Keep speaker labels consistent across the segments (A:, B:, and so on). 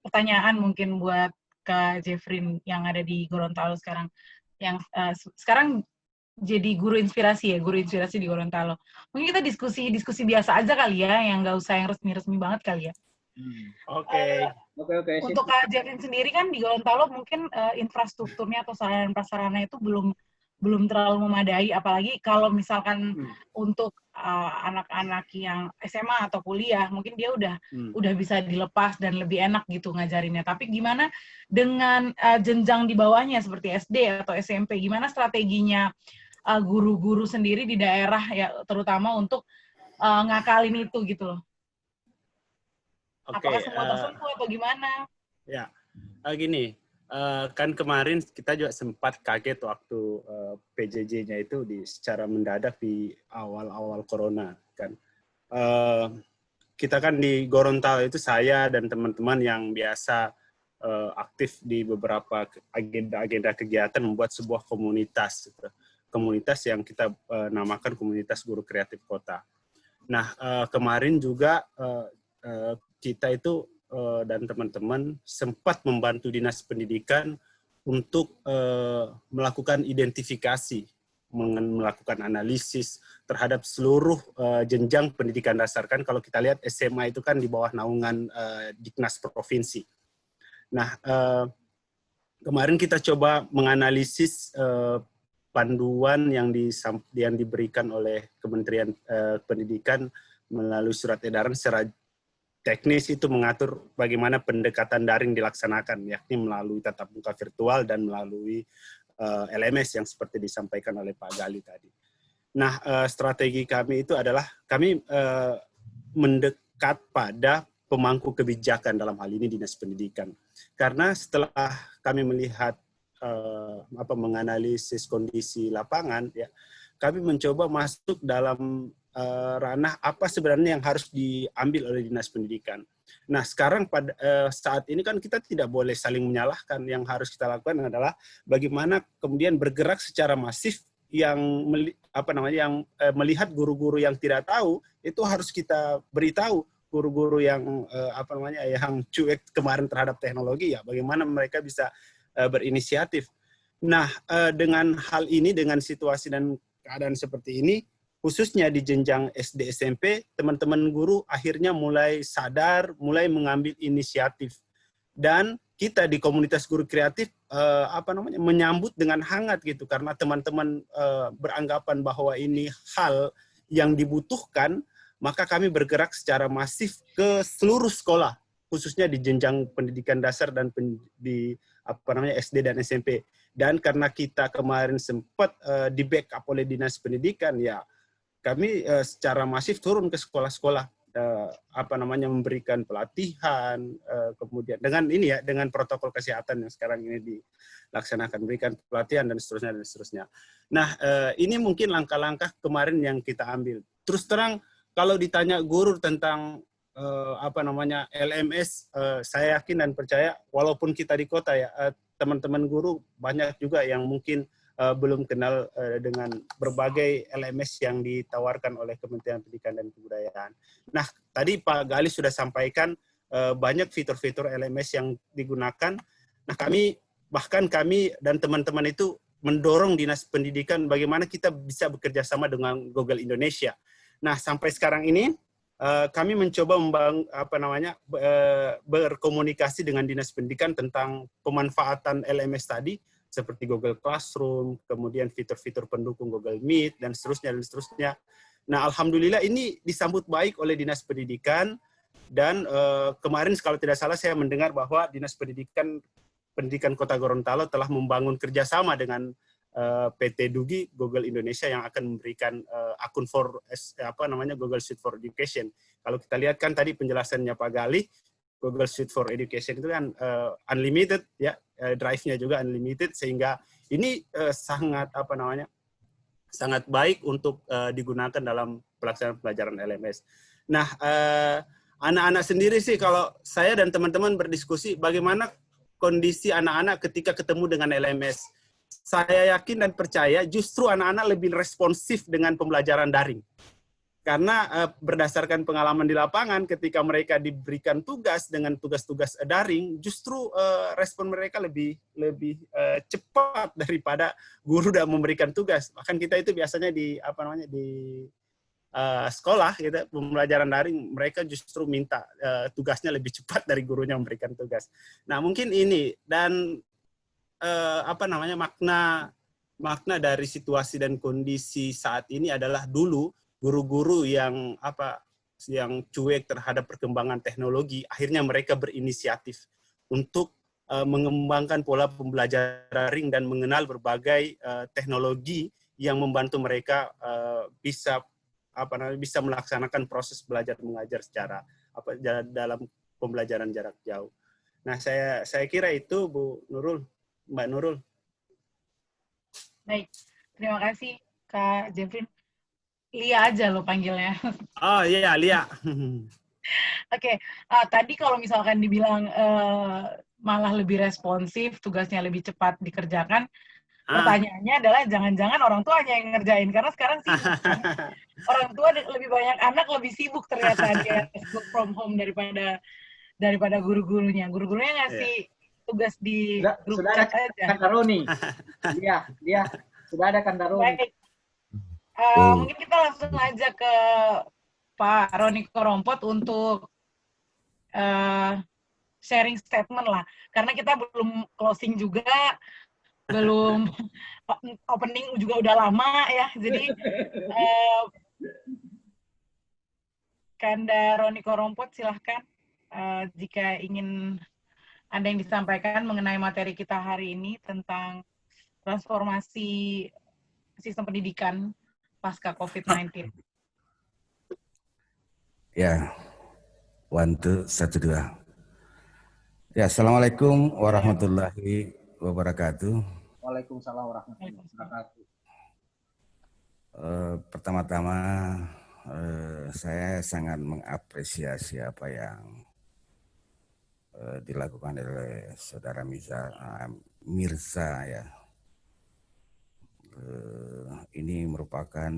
A: pertanyaan mungkin buat Kak Jeffrey yang ada di Gorontalo sekarang, yang sekarang jadi guru inspirasi di Gorontalo. Mungkin kita diskusi biasa aja kali ya, yang nggak usah yang resmi-resmi banget kali ya.
B: Oke.
A: Untuk Kak Jeffrey sendiri kan di Gorontalo mungkin infrastrukturnya atau sarana prasarana itu belum terlalu memadai, apalagi kalau misalkan untuk anak-anak yang SMA atau kuliah, mungkin dia udah bisa dilepas dan lebih enak gitu ngajarinnya. Tapi gimana dengan jenjang di bawahnya seperti SD atau SMP? Gimana strateginya guru-guru sendiri di daerah ya, terutama untuk ngakalin itu gitu loh? Apakah semua tersentuh atau gimana?
B: Ya, gini. Kan kemarin kita juga sempat kaget waktu PJJ-nya itu secara mendadak di awal-awal corona kan. Kita kan di Gorontalo itu, saya dan teman-teman yang biasa aktif di beberapa agenda-agenda kegiatan membuat sebuah komunitas, komunitas yang kita namakan Komunitas Guru Kreatif Kota. Nah, kemarin juga kita itu dan teman-teman sempat membantu Dinas Pendidikan untuk melakukan identifikasi, melakukan analisis terhadap seluruh jenjang pendidikan dasar. Kan kalau kita lihat SMA itu kan di bawah naungan Diknas Provinsi. Nah, kemarin kita coba menganalisis panduan yang diberikan oleh Kementerian Pendidikan melalui surat edaran secara teknis, itu mengatur bagaimana pendekatan daring dilaksanakan, yakni melalui tatap muka virtual dan melalui LMS yang seperti disampaikan oleh Pak Gali tadi. Nah, strategi kami itu adalah kami mendekat pada pemangku kebijakan, dalam hal ini Dinas Pendidikan. Karena setelah kami melihat menganalisis kondisi lapangan, ya, kami mencoba masuk dalam ranah apa sebenarnya yang harus diambil oleh Dinas Pendidikan. Nah, sekarang pada saat ini kan kita tidak boleh saling menyalahkan. Yang harus kita lakukan adalah bagaimana kemudian bergerak secara masif, yang melihat guru-guru yang tidak tahu itu harus kita beritahu. Guru-guru yang yang cuek kemarin terhadap teknologi, ya bagaimana mereka bisa berinisiatif. Nah, dengan hal ini, dengan situasi dan keadaan seperti ini, khususnya di jenjang SD SMP, teman-teman guru akhirnya mulai sadar, mulai mengambil inisiatif. Dan kita di Komunitas Guru Kreatif menyambut dengan hangat gitu, karena teman-teman beranggapan bahwa ini hal yang dibutuhkan, maka kami bergerak secara masif ke seluruh sekolah, khususnya di jenjang pendidikan dasar dan di SD dan SMP. Dan karena kita kemarin sempat di backup oleh Dinas Pendidikan, ya kami secara masif turun ke sekolah-sekolah, memberikan pelatihan, kemudian dengan protokol kesehatan yang sekarang ini dilaksanakan, berikan pelatihan dan seterusnya. Nah, ini mungkin langkah-langkah kemarin yang kita ambil. Terus terang, kalau ditanya guru tentang LMS, saya yakin dan percaya, walaupun kita di kota ya, teman-teman guru banyak juga yang mungkin belum kenal dengan berbagai LMS yang ditawarkan oleh Kementerian Pendidikan dan Kebudayaan. Nah, tadi Pak Gali sudah sampaikan banyak fitur-fitur LMS yang digunakan. Nah, kami dan teman-teman itu mendorong Dinas Pendidikan bagaimana kita bisa bekerja sama dengan Google Indonesia. Nah, sampai sekarang ini kami mencoba berkomunikasi dengan Dinas Pendidikan tentang pemanfaatan LMS tadi, seperti Google Classroom, kemudian fitur-fitur pendukung Google Meet, dan seterusnya. Nah, alhamdulillah ini disambut baik oleh Dinas Pendidikan, dan kemarin kalau tidak salah saya mendengar bahwa Dinas Pendidikan Kota Gorontalo telah membangun kerjasama dengan PT Dugi Google Indonesia yang akan memberikan akun Google Suite for Education. Kalau kita lihat kan tadi penjelasannya Pak Gali, Google Suite for Education itu kan unlimited, ya, drive-nya juga unlimited, sehingga ini sangat baik untuk digunakan dalam pelaksanaan pelajaran LMS. Nah, anak-anak sendiri sih, kalau saya dan teman-teman berdiskusi bagaimana kondisi anak-anak ketika ketemu dengan LMS, saya yakin dan percaya justru anak-anak lebih responsif dengan pembelajaran daring. Karena berdasarkan pengalaman di lapangan, ketika mereka diberikan tugas dengan tugas-tugas daring, justru respon mereka lebih cepat daripada guru yang memberikan tugas. Bahkan kita itu biasanya di sekolah, gitu, pembelajaran daring, mereka justru minta tugasnya lebih cepat dari gurunya memberikan tugas. Nah, mungkin ini dan makna dari situasi dan kondisi saat ini adalah dulu guru-guru yang cuek terhadap perkembangan teknologi, akhirnya mereka berinisiatif untuk mengembangkan pola pembelajaran daring dan mengenal berbagai teknologi yang membantu mereka bisa melaksanakan proses belajar mengajar secara dalam pembelajaran jarak jauh. Nah, saya kira itu Mbak Nurul.
A: Baik, terima kasih Kak Jeffrey. Lia aja lo panggilnya.
B: Oh iya, Lia.
A: Oke, tadi kalau misalkan dibilang malah lebih responsif, tugasnya lebih cepat dikerjakan, pertanyaannya adalah jangan-jangan orang tua hanya yang ngerjain, karena sekarang sibuk kan. Orang tua lebih banyak anak, lebih sibuk ternyata dia work from home daripada guru-gurunya. Guru-gurunya ngasih tugas di grup chat aja.
C: Kandaroni. Dia sudah ada Kandaroni.
A: Baik. Mungkin kita langsung aja ke Pak Roni Korompot untuk sharing statement lah. Karena kita belum closing juga, belum opening juga udah lama ya. Jadi Kanda Roni Korompot silahkan jika ingin ada yang disampaikan mengenai materi kita hari ini tentang transformasi sistem pendidikan pasca COVID-19.
D: Ya, 1, 2, 1, 2. Ya, Assalamualaikum warahmatullahi wabarakatuh.
C: Waalaikumsalam warahmatullahi wabarakatuh.
D: Pertama-tama saya sangat mengapresiasi apa yang dilakukan oleh Saudara Mirza ya. Ini merupakan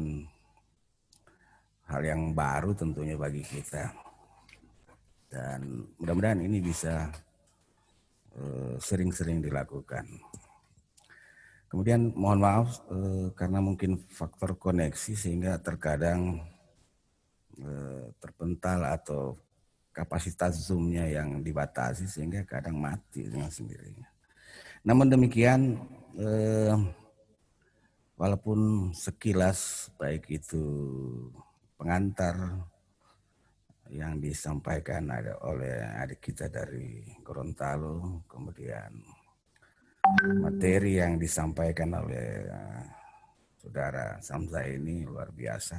D: hal yang baru tentunya bagi kita, dan mudah-mudahan ini bisa sering-sering dilakukan. Kemudian mohon maaf karena mungkin faktor koneksi sehingga terkadang terpental atau kapasitas Zoom-nya yang dibatasi sehingga kadang mati dengan sendirinya. Namun demikian walaupun sekilas baik itu pengantar yang disampaikan oleh adik kita dari Gorontalo, kemudian materi yang disampaikan oleh Saudara Samsa ini luar biasa.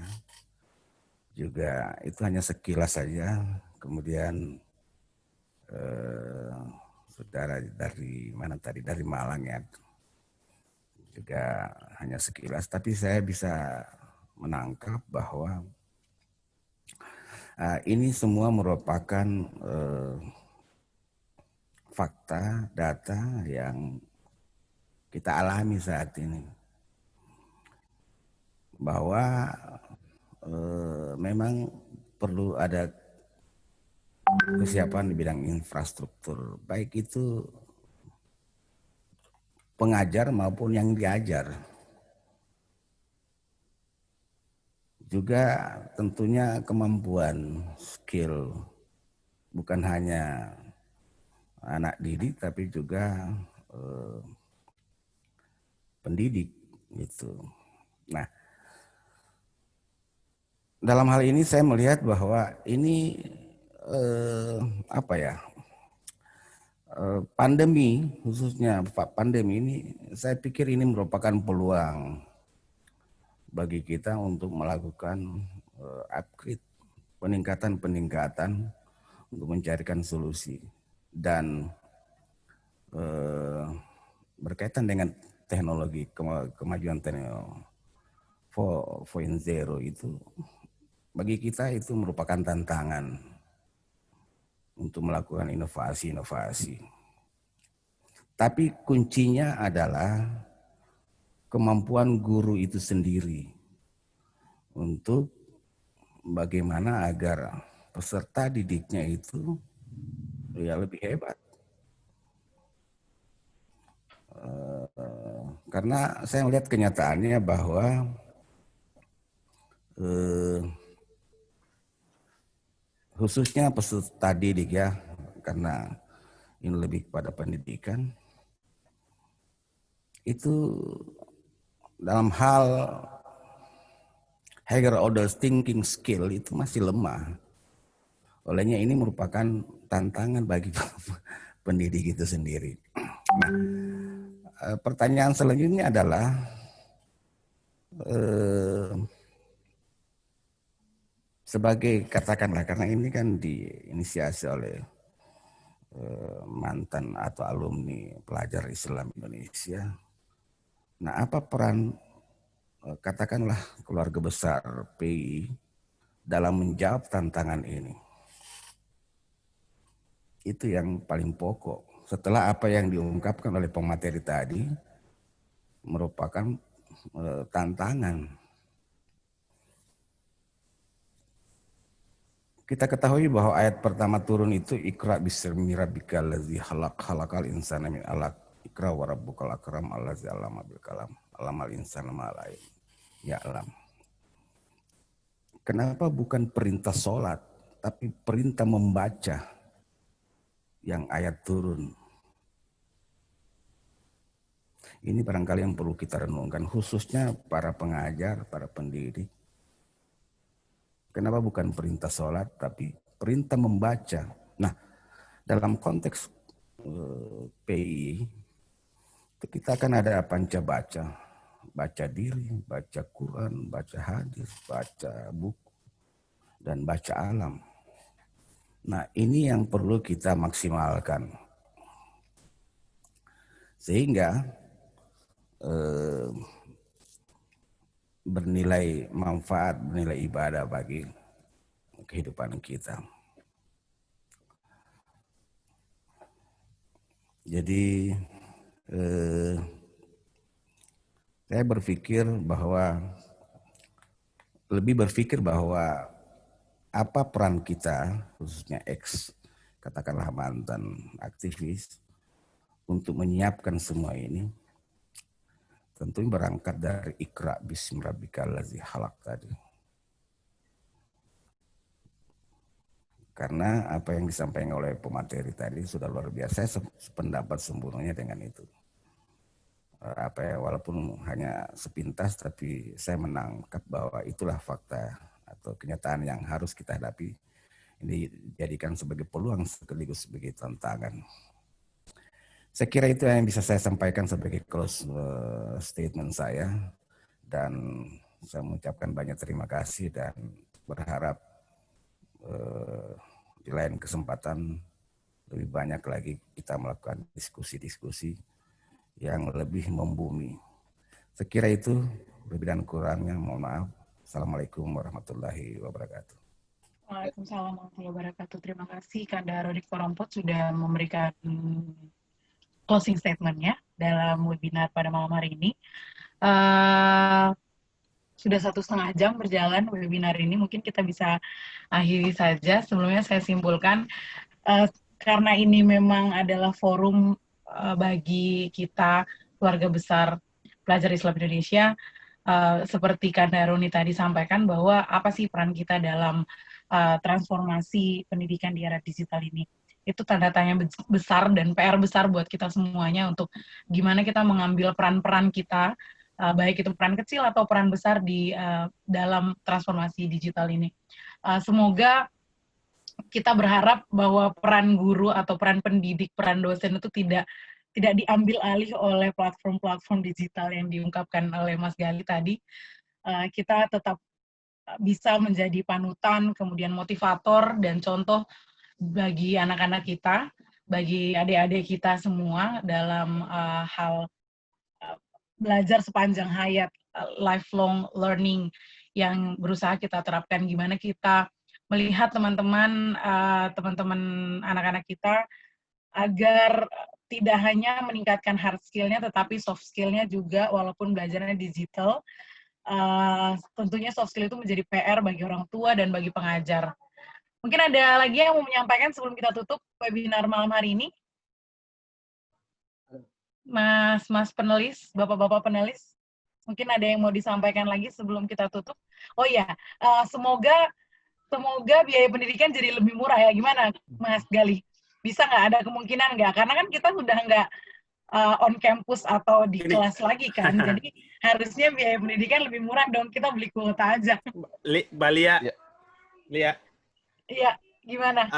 D: Juga itu hanya sekilas saja. Kemudian saudara dari mana tadi, dari Malang ya, juga hanya sekilas, tapi saya bisa menangkap bahwa ini semua merupakan fakta, data yang kita alami saat ini, bahwa memang perlu ada kesiapan di bidang infrastruktur, baik itu pengajar maupun yang diajar. Juga tentunya kemampuan, skill, bukan hanya anak didik tapi juga pendidik gitu. Nah, dalam hal ini saya melihat bahwa ini pandemi, khususnya pandemi ini, saya pikir ini merupakan peluang bagi kita untuk melakukan upgrade, peningkatan untuk mencarikan solusi. Dan berkaitan dengan teknologi, kemajuan teknologi 4.0 itu, bagi kita itu merupakan tantangan untuk melakukan inovasi-inovasi. Tapi kuncinya adalah kemampuan guru itu sendiri untuk bagaimana agar peserta didiknya itu ya lebih hebat. Karena saya melihat kenyataannya bahwa khususnya peserta didik ya, karena ini lebih kepada pendidikan, itu dalam hal higher order thinking skill itu masih lemah. Olehnya ini merupakan tantangan bagi pendidik itu sendiri. Nah, pertanyaan selanjutnya adalah sebagai katakanlah, karena ini kan diinisiasi oleh mantan atau alumni pelajar Islam Indonesia. Nah, apa peran katakanlah keluarga besar PI dalam menjawab tantangan ini? Itu yang paling pokok. Setelah apa yang diungkapkan oleh pemateri tadi merupakan tantangan. Kita ketahui bahwa ayat pertama turun itu Iqra bismi rabbikal ladzi khalaq khalaqal insana min 'alaq Iqra wa rabbukal akram allazi 'allama bil qalam 'allamal insana ma lam ya'lam. Kenapa bukan perintah sholat tapi perintah membaca yang ayat turun? Ini barangkali yang perlu kita renungkan, khususnya para pengajar, para pendidik. Kenapa bukan perintah sholat tapi perintah membaca? Nah, dalam konteks PI kita akan ada panca baca, baca diri, baca Quran, baca hadis, baca buku, dan baca alam. Nah, ini yang perlu kita maksimalkan sehingga bernilai manfaat, bernilai ibadah bagi kehidupan kita. Jadi saya lebih berpikir bahwa apa peran kita, khususnya katakanlah mantan aktivis, untuk menyiapkan semua ini. Tentu berangkat dari Iqra bismi rabbikal ladzi khalaq tadi. Karena apa yang disampaikan oleh pemateri tadi sudah luar biasa, saya sependapat sempurnanya dengan itu. Walaupun hanya sepintas, tapi saya menangkap bahwa itulah fakta atau kenyataan yang harus kita hadapi. Ini dijadikan sebagai peluang sekaligus sebagai tantangan. Saya kira itu yang bisa saya sampaikan sebagai close statement saya, dan saya mengucapkan banyak terima kasih dan berharap di lain kesempatan lebih banyak lagi kita melakukan diskusi-diskusi yang lebih membumi. Saya kira itu, lebih dan kurangnya mohon maaf. Assalamualaikum warahmatullahi wabarakatuh.
A: Waalaikumsalam warahmatullahi wabarakatuh. Terima kasih Kanda Rodik Porompot sudah memberikan closing statement-nya dalam webinar pada malam hari ini. Sudah 1,5 jam berjalan webinar ini, mungkin kita bisa akhiri saja. Sebelumnya saya simpulkan, karena ini memang adalah forum bagi kita keluarga besar pelajar Islam Indonesia, seperti Kanda Roni tadi sampaikan bahwa apa sih peran kita dalam transformasi pendidikan di era digital ini. Itu tanda tanya besar dan PR besar buat kita semuanya untuk gimana kita mengambil peran-peran kita, baik itu peran kecil atau peran besar di dalam transformasi digital ini. Semoga kita berharap bahwa peran guru atau peran pendidik, peran dosen itu tidak diambil alih oleh platform-platform digital yang diungkapkan oleh Mas Gali tadi. Kita tetap bisa menjadi panutan, kemudian motivator dan contoh bagi anak-anak kita, bagi adik-adik kita semua dalam hal belajar sepanjang hayat, lifelong learning yang berusaha kita terapkan. Gimana kita melihat teman-teman anak-anak kita agar tidak hanya meningkatkan hard skill-nya, tetapi soft skill-nya juga, walaupun belajarnya digital, tentunya soft skill itu menjadi PR bagi orang tua dan bagi pengajar. Mungkin ada lagi yang mau menyampaikan sebelum kita tutup webinar malam hari ini? Mas penulis, bapak-bapak penulis, mungkin ada yang mau disampaikan lagi sebelum kita tutup? Oh iya, semoga biaya pendidikan jadi lebih murah ya. Gimana, Mas Gali? Bisa nggak, ada kemungkinan nggak? Karena kan kita sudah nggak on campus atau di kelas lagi kan, jadi harusnya biaya pendidikan lebih murah dong. Kita beli kuota aja.
B: Balia, Lia.
A: Iya, gimana?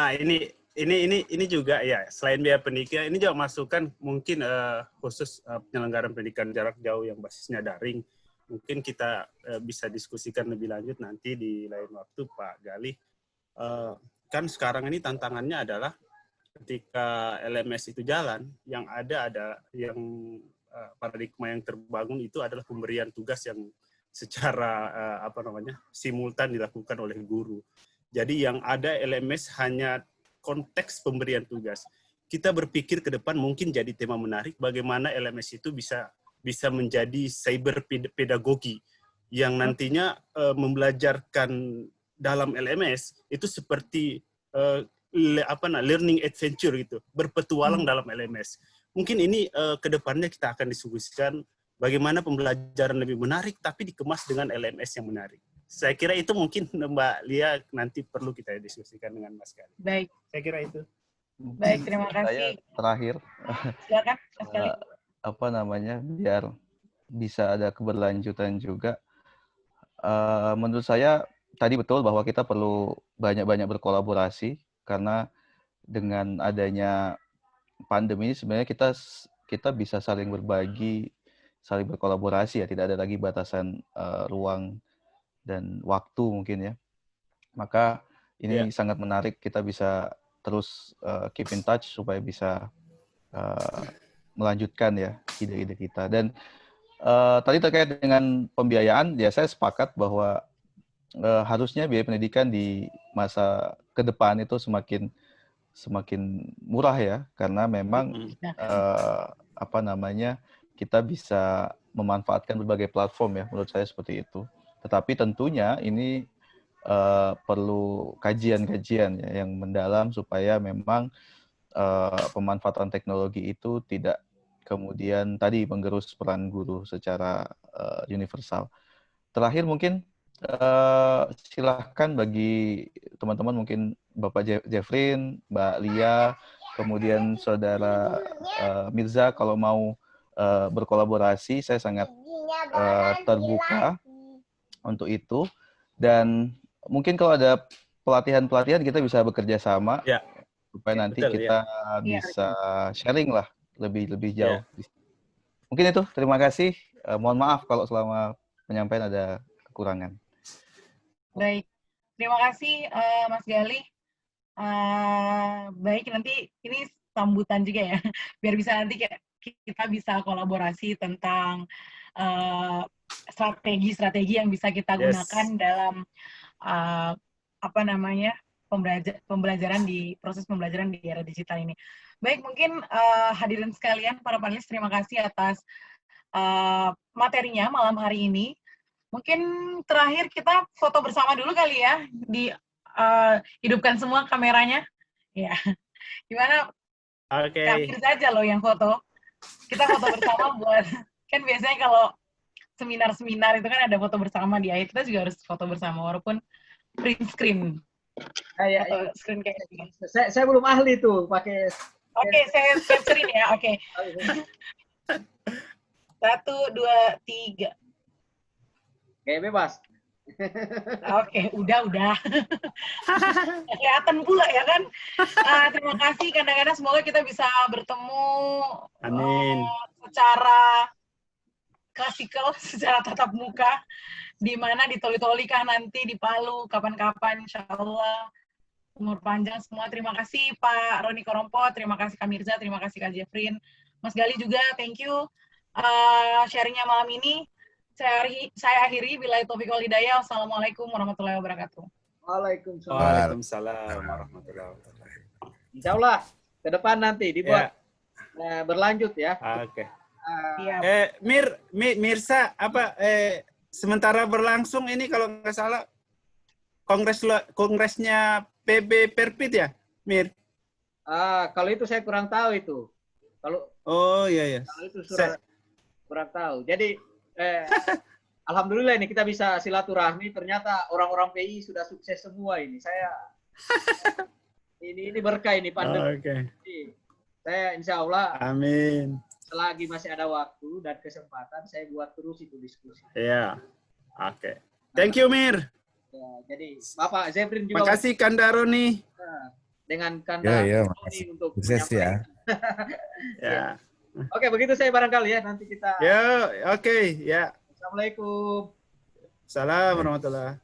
B: Ini juga ya, selain biaya pendidikan, ini juga masukan mungkin khusus penyelenggaraan pendidikan jarak jauh yang basisnya daring. Mungkin kita bisa diskusikan lebih lanjut nanti di lain waktu, Pak Gali. Kan sekarang ini tantangannya adalah ketika LMS itu jalan, yang ada yang paradigma yang terbangun itu adalah pemberian tugas yang secara simultan dilakukan oleh guru. Jadi yang ada LMS hanya konteks pemberian tugas. Kita berpikir ke depan mungkin jadi tema menarik bagaimana LMS itu bisa menjadi cyber pedagogi yang nantinya membelajarkan dalam LMS itu seperti learning adventure gitu, berpetualang dalam LMS. Mungkin ini ke depannya kita akan diskusikan bagaimana pembelajaran lebih menarik tapi dikemas dengan LMS yang menarik. Saya kira itu mungkin Mbak Lia nanti perlu kita diskusikan dengan Mas Gali.
A: Baik.
B: Saya kira itu.
A: Baik, terima kasih.
E: Saya terakhir.
A: Silakan, Mas Gali.
E: Biar bisa ada keberlanjutan juga. Menurut saya tadi betul bahwa kita perlu banyak-banyak berkolaborasi karena dengan adanya pandemi ini sebenarnya kita bisa saling berbagi, saling berkolaborasi ya, tidak ada lagi batasan ruang dan waktu mungkin ya. Maka ini sangat menarik, kita bisa terus keep in touch supaya bisa melanjutkan ya ide-ide kita. Dan tadi terkait dengan pembiayaan, ya saya sepakat bahwa harusnya biaya pendidikan di masa ke depan itu semakin murah ya, karena memang kita bisa memanfaatkan berbagai platform ya, menurut saya seperti itu. Tetapi tentunya ini perlu kajian-kajian ya, yang mendalam supaya memang pemanfaatan teknologi itu tidak kemudian tadi menggerus peran guru secara universal. Terakhir mungkin silahkan bagi teman-teman, mungkin Bapak Jeffrey, Mbak Lia, kemudian Saudara Mirza, kalau mau berkolaborasi, saya sangat terbuka untuk itu. Dan mungkin kalau ada pelatihan-pelatihan kita bisa bekerja sama supaya nanti kita bisa sharing lah lebih jauh. Mungkin itu, terima kasih. Mohon maaf kalau selama penyampaian ada kekurangan.
A: Baik, terima kasih Mas Gali. Baik, nanti ini sambutan juga ya, biar bisa nanti kita bisa kolaborasi tentang strategi-strategi yang bisa kita gunakan dalam pembelajaran di proses pembelajaran di era digital ini. Baik, mungkin hadirin sekalian, para panelis, terima kasih atas materinya malam hari ini. Mungkin terakhir kita foto bersama dulu kali ya, hidupkan semua kameranya. Ya, gimana?
B: Oke.
A: Kak Firza aja loh yang foto. Kita foto bersama buat, kan biasanya kalau seminar-seminar itu kan ada foto bersama di akhir, kita juga harus foto bersama walaupun print screen. Foto screen kayak gini.
C: Saya belum ahli tuh pakai.
A: Oke, saya capturein ya. Oke. 1, 2, 3.
C: Kayak bebas.
A: Oke, udah. Kelihatan pula ya kan. Terima kasih. Kadang-kadang semoga kita bisa bertemu secara klasikal, secara tatap muka, di mana di Toli-Toli kah nanti, di Palu, kapan-kapan, insya Allah. Umur panjang semua. Terima kasih Pak Roni Korompo, terima kasih Kak Mirza, terima kasih Kak Jeffrey. Mas Gali juga, thank you. Sharingnya malam ini. Saya akhiri, billahi taufiq wal hidayah. Wassalamualaikum warahmatullahi wabarakatuh.
B: Waalaikumsalam warahmatullahi wabarakatuh.
C: Insya Allah ke depan nanti dibuat berlanjut ya.
B: Oke. Mirsa sementara berlangsung ini kalau nggak salah kongresnya PB Perpit ya, Mir?
C: Kalau itu saya kurang tahu itu. Kalau
B: iya.
C: Kalau itu kurang tahu. Jadi alhamdulillah ini kita bisa silaturahmi. Ternyata orang-orang PI sudah sukses semua ini. Ini berkah ini pandemi. Saya insya Allah. Amin. Selagi masih ada waktu dan kesempatan, saya buat terus itu diskusi.
B: Iya. Oke. Thank you, Mir.
C: Ya, jadi Bapak Zefrin juga.
B: Makasih Kandaroni.
C: Dengan Kandaroni untuk sukses ya.
B: Ya.
C: Oke, begitu saya barangkali ya. Nanti kita.
B: Ya, oke. Ya.
C: Assalamualaikum.
B: Salam warahmatullahi.